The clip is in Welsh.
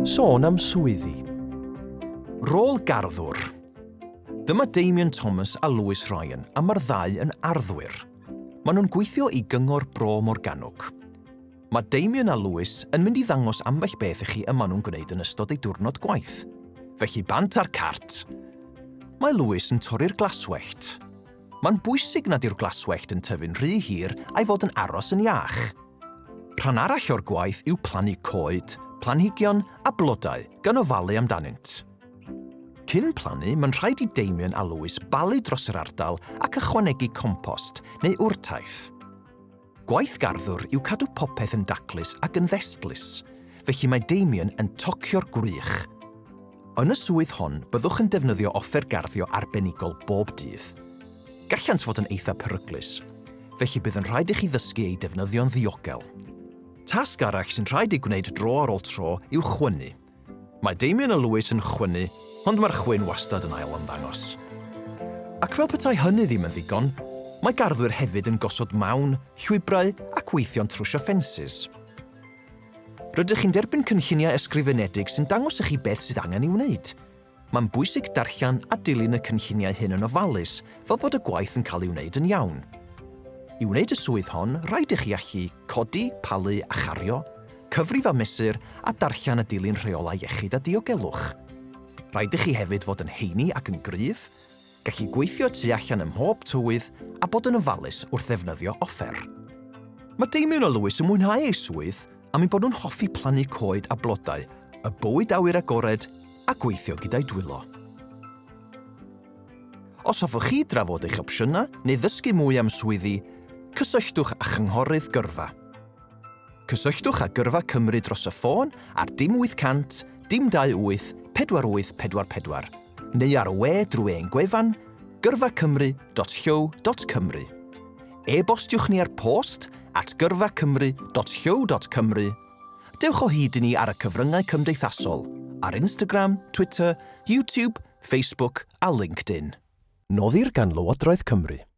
Sôn am swyddi. Rôl Garddwr. Dyma Damien Thomas a Lewis Ryan a mae'r ddau yn arddwyr. Maen nhw'n gweithio i gyngor Bro Morgannwg. Mae Damien a Lewis yn mynd i ddangos ambell beth i chi y maen nhw'n gwneud yn ystod eu diwrnod gwaith. Felly bant ar cart. Mae Lewis yn torri'r glaswellt. Mae'n bwysig nad yw'r glaswellt yn tyfu'n rhy hir a'i fod yn aros yn iach. Rhan arall o'r gwaith yw plannu coed, planhigion a blodau gan ofalu amdanynt. Cyn plannu, mae'n rhaid i Damien a Lewis balu dros yr ardal ac ychwanegu compost neu wrtaith. Gwaith garddwr yw cadw popeth yn daclus ac yn ddestlus, felly mae Damien yn tocio'r gwrych. Yn y swydd hon, byddwch yn defnyddio offer garddio arbenigol bob dydd. Gallant fod yn eitha peryglus, felly bydd yn rhaid i chi ddysgu ei defnyddio'n ddiogel. Tasg arall sy'n rhaid i gwneud dro ar ôl tro yw chwynnu. Mae Damien a Lewis yn chwynnu, ond mae'r chwyn wastad yn ail ymddangos. Ac fel petai hynny ddim yn ddigon, mae garddwyr hefyd yn gosod mawn, llwybrau ac weithio'n trwsio ffensys. Rydych chi'n derbyn cynlluniau ysgrifenedig sy'n dangos i chi beth sydd angen i wneud. Mae'n bwysig darllen a dilyn y cynlluniau hyn yn ofalus fel bod y gwaith yn cael ei wneud yn iawn. I wneud y swydd hon, rhaid i chi allu codi, palu a chario, cyfrif a mesur a darllen a dilyn rheolau iechyd a diogelwch. Rhaid i chi hefyd fod yn heini ac yn gryf, gallu gweithio tu allan ym mhob tywydd a bod yn ofalus wrth ddefnyddio offer. Mae Damien a Lewis yn mwynhau eu swydd am eu bod nhw'n hoffi plannu coed a blodau, y bywyd awyr agored a gweithio gyda'i dwylo. Os hoffwch chi drafod eich opsiynau neu ddysgu mwy am swyddi, cysylltwch â chynghorydd gyrfa. Cysylltwch â Gyrfa Cymru dros y ffôn ar 0800 228 4844 neu ar y we drwy ein gwefan gyrfacymru.llw.cymru. E-bostiwch ni ar post @gyrfacymru.llw.cymru. Dewch o hyd i ni ar y cyfryngau cymdeithasol, ar Instagram, Twitter, YouTube, Facebook a LinkedIn. Noddir gan Lywodraeth Cymru.